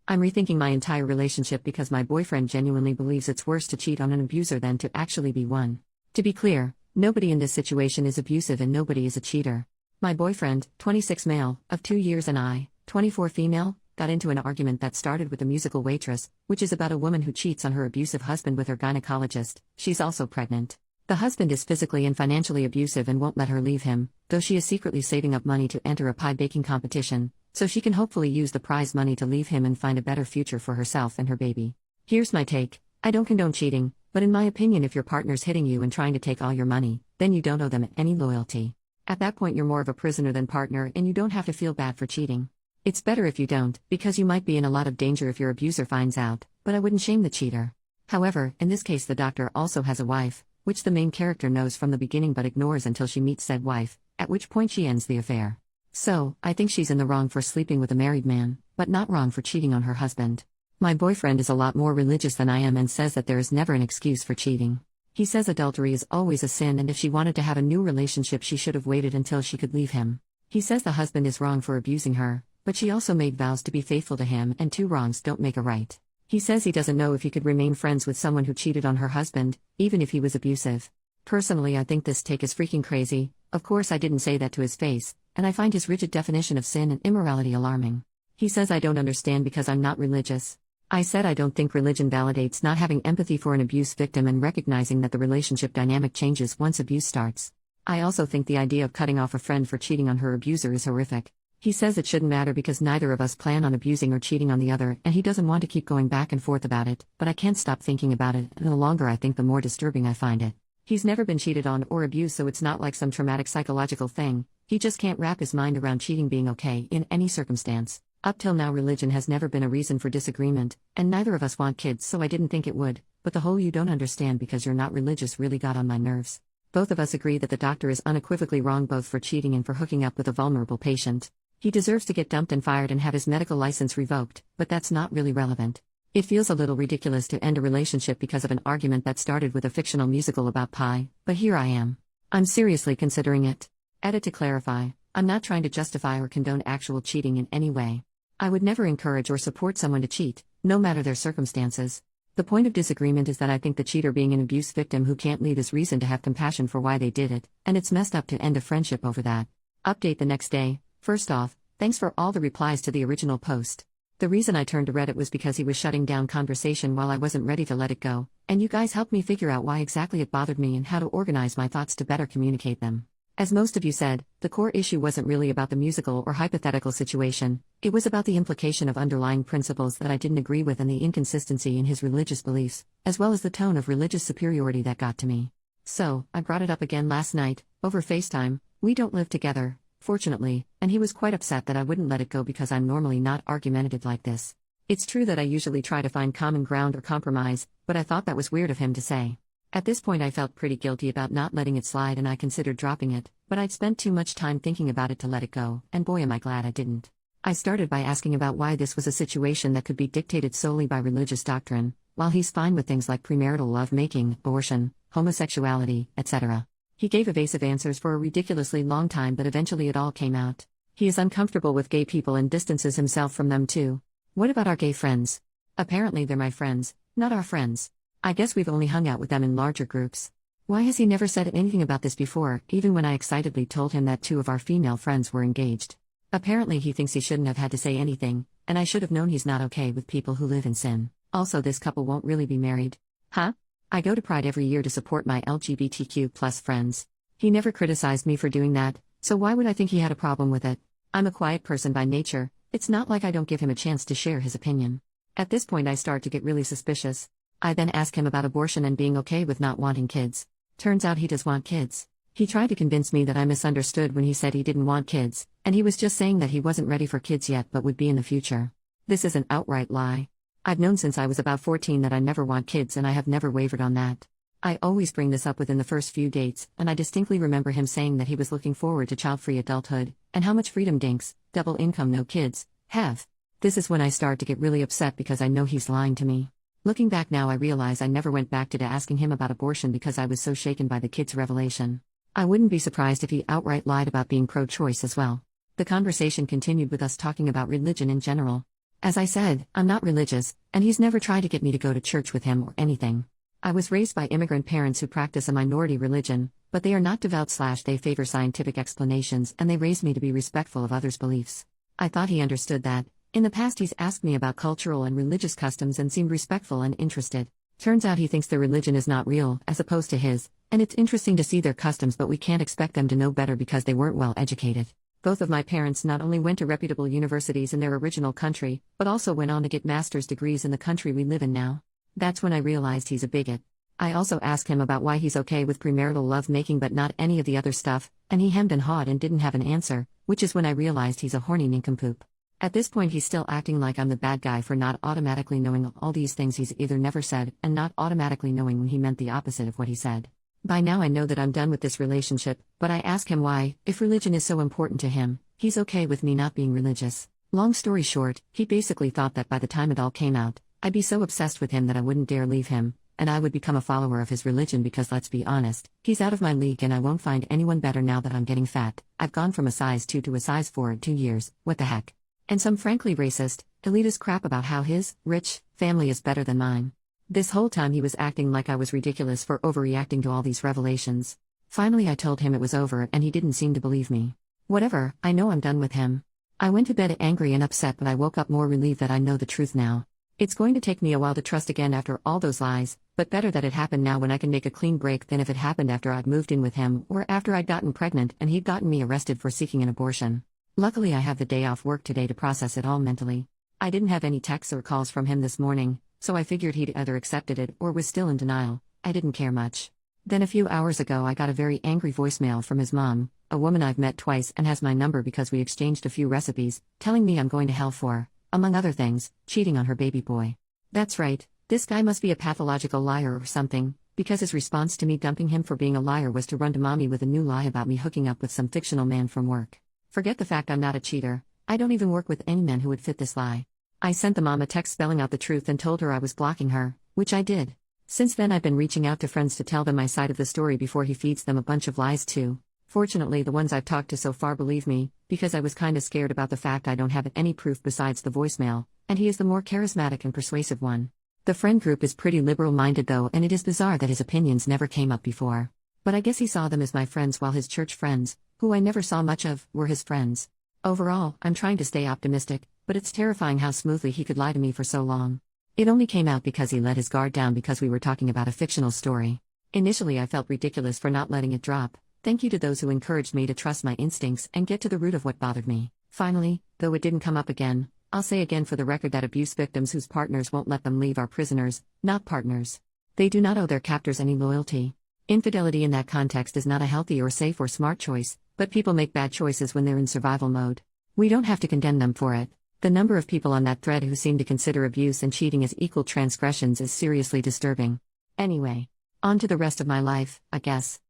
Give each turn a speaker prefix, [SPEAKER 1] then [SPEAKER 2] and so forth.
[SPEAKER 1] I'm rethinking my entire relationship because my boyfriend genuinely believes it's worse to cheat on an abuser than to actually be one. To be clear, nobody in this situation is abusive and nobody is a cheater. My boyfriend, 26 male, of 2 years, and I, 24 female, got into an argument that started with a musical waitress, which is about a woman who cheats on her abusive husband with her gynecologist. She's also pregnant. The husband is physically and financially abusive and won't let her leave him, though she is secretly saving up money to enter a pie baking competition, so she can hopefully use the prize money to leave him and find a better future for herself and her baby. Here's my take. I don't condone cheating, but in my opinion, if your partner's hitting you and trying to take all your money, then you don't owe them any loyalty. At that point, you're more of a prisoner than partner, and you don't have to feel bad for cheating. It's better if you don't, because you might be in a lot of danger if your abuser finds out, but I wouldn't shame the cheater. However, in this case, the doctor also has a wife, which the main character knows from the beginning but ignores until she meets said wife, at which point she ends the affair. So, I think she's in the wrong for sleeping with a married man, but not wrong for cheating on her husband. My boyfriend is a lot more religious than I am and says that there is never an excuse for cheating. He says adultery is always a sin, and if she wanted to have a new relationship, she should have waited until she could leave him. He says the husband is wrong for abusing her, but she also made vows to be faithful to him, and two wrongs don't make a right. He says he doesn't know if he could remain friends with someone who cheated on her husband, even if he was abusive. Personally, I think this take is freaking crazy. Of course, I didn't say that to his face, and I find his rigid definition of sin and immorality alarming. He says I don't understand because I'm not religious. I said I don't think religion validates not having empathy for an abuse victim and recognizing that the relationship dynamic changes once abuse starts. I also think the idea of cutting off a friend for cheating on her abuser is horrific. He says it shouldn't matter because neither of us plan on abusing or cheating on the other, and he doesn't want to keep going back and forth about it, but I can't stop thinking about it, and the longer I think, the more disturbing I find it. He's never been cheated on or abused, so it's not like some traumatic psychological thing. He just can't wrap his mind around cheating being okay in any circumstance. Up till now, religion has never been a reason for disagreement, and neither of us want kids, so I didn't think it would, but the whole "you don't understand because you're not religious" really got on my nerves. Both of us agree that the doctor is unequivocally wrong both for cheating and for hooking up with a vulnerable patient. He deserves to get dumped and fired and have his medical license revoked, but that's not really relevant. It feels a little ridiculous to end a relationship because of an argument that started with a fictional musical about pie, but here I am. I'm seriously considering it. Edit to clarify, I'm not trying to justify or condone actual cheating in any way. I would never encourage or support someone to cheat, no matter their circumstances. The point of disagreement is that I think the cheater being an abuse victim who can't leave is reason to have compassion for why they did it, and it's messed up to end a friendship over that. Update the next day. First off, thanks for all the replies to the original post. The reason I turned to Reddit was because he was shutting down conversation while I wasn't ready to let it go, and you guys helped me figure out why exactly it bothered me and how to organize my thoughts to better communicate them. As most of you said, the core issue wasn't really about the musical or hypothetical situation, it was about the implication of underlying principles that I didn't agree with and the inconsistency in his religious beliefs, as well as the tone of religious superiority that got to me. So, I brought it up again last night, over FaceTime. We don't live together, fortunately, and he was quite upset that I wouldn't let it go because I'm normally not argumentative like this. It's true that I usually try to find common ground or compromise, but I thought that was weird of him to say. At this point I felt pretty guilty about not letting it slide and I considered dropping it, but I'd spent too much time thinking about it to let it go, and boy am I glad I didn't. I started by asking about why this was a situation that could be dictated solely by religious doctrine, while he's fine with things like premarital lovemaking, abortion, homosexuality, etc. He gave evasive answers for a ridiculously long time, but eventually it all came out. He is uncomfortable with gay people and distances himself from them too. What about our gay friends? Apparently they're my friends, not our friends. I guess we've only hung out with them in larger groups. Why has he never said anything about this before, even when I excitedly told him that 2 of our female friends were engaged? Apparently he thinks he shouldn't have had to say anything, and I should have known he's not okay with people who live in sin. Also, this couple won't really be married. Huh? I go to Pride every year to support my LGBTQ+ friends. He never criticized me for doing that, so why would I think he had a problem with it? I'm a quiet person by nature, it's not like I don't give him a chance to share his opinion. At this point I start to get really suspicious. I then ask him about abortion and being okay with not wanting kids. Turns out he does want kids. He tried to convince me that I misunderstood when he said he didn't want kids, and he was just saying that he wasn't ready for kids yet but would be in the future. This is an outright lie. I've known since I was about 14 that I never want kids, and I have never wavered on that. I always bring this up within the first few dates, and I distinctly remember him saying that he was looking forward to child-free adulthood, and how much freedom dinks, double income no kids, have. This is when I start to get really upset because I know he's lying to me. Looking back now, I realize I never went back to asking him about abortion because I was so shaken by the kid's revelation. I wouldn't be surprised if he outright lied about being pro-choice as well. The conversation continued with us talking about religion in general. As I said, I'm not religious, and he's never tried to get me to go to church with him or anything. I was raised by immigrant parents who practice a minority religion, but they are not devout/they favor scientific explanations, and they raised me to be respectful of others' beliefs. I thought he understood that. In the past he's asked me about cultural and religious customs and seemed respectful and interested. Turns out he thinks their religion is not real, as opposed to his, and it's interesting to see their customs, but we can't expect them to know better because they weren't well educated. Both of my parents not only went to reputable universities in their original country, but also went on to get master's degrees in the country we live in now. That's when I realized he's a bigot. I also asked him about why he's okay with premarital lovemaking but not any of the other stuff, and he hemmed and hawed and didn't have an answer, which is when I realized he's a horny nincompoop. At this point he's still acting like I'm the bad guy for not automatically knowing all these things he's either never said and not automatically knowing when he meant the opposite of what he said. By now I know that I'm done with this relationship, but I ask him why, if religion is so important to him, he's okay with me not being religious. Long story short, he basically thought that by the time it all came out, I'd be so obsessed with him that I wouldn't dare leave him, and I would become a follower of his religion because let's be honest, he's out of my league and I won't find anyone better now that I'm getting fat. I've gone from a size 2 to a size 4 in 2 years, what the heck? And some frankly racist, elitist crap about how his, rich, family is better than mine. This whole time he was acting like I was ridiculous for overreacting to all these revelations. Finally I told him it was over and he didn't seem to believe me. Whatever, I know I'm done with him. I went to bed angry and upset, but I woke up more relieved that I know the truth now. It's going to take me a while to trust again after all those lies, but better that it happened now when I can make a clean break than if it happened after I'd moved in with him or after I'd gotten pregnant and he'd gotten me arrested for seeking an abortion. Luckily I have the day off work today to process it all mentally. I didn't have any texts or calls from him this morning, so I figured he'd either accepted it or was still in denial. I didn't care much. Then a few hours ago I got a very angry voicemail from his mom, a woman I've met twice and has my number because we exchanged a few recipes, telling me I'm going to hell for, among other things, cheating on her baby boy. That's right, this guy must be a pathological liar or something, because his response to me dumping him for being a liar was to run to mommy with a new lie about me hooking up with some fictional man from work. Forget the fact I'm not a cheater, I don't even work with any men who would fit this lie. I sent the mom a text spelling out the truth and told her I was blocking her, which I did. Since then I've been reaching out to friends to tell them my side of the story before he feeds them a bunch of lies too. Fortunately the ones I've talked to so far believe me, because I was kinda scared about the fact I don't have any proof besides the voicemail, and he is the more charismatic and persuasive one. The friend group is pretty liberal-minded though, and it is bizarre that his opinions never came up before. But I guess he saw them as my friends while his church friends, who I never saw much of, were his friends. Overall, I'm trying to stay optimistic, but it's terrifying how smoothly he could lie to me for so long. It only came out because he let his guard down because we were talking about a fictional story. Initially I felt ridiculous for not letting it drop. Thank you to those who encouraged me to trust my instincts and get to the root of what bothered me. Finally, though it didn't come up again, I'll say again for the record that abuse victims whose partners won't let them leave are prisoners, not partners. They do not owe their captors any loyalty. Infidelity in that context is not a healthy or safe or smart choice, but people make bad choices when they're in survival mode. We don't have to condemn them for it. The number of people on that thread who seem to consider abuse and cheating as equal transgressions is seriously disturbing. Anyway, on to the rest of my life, I guess.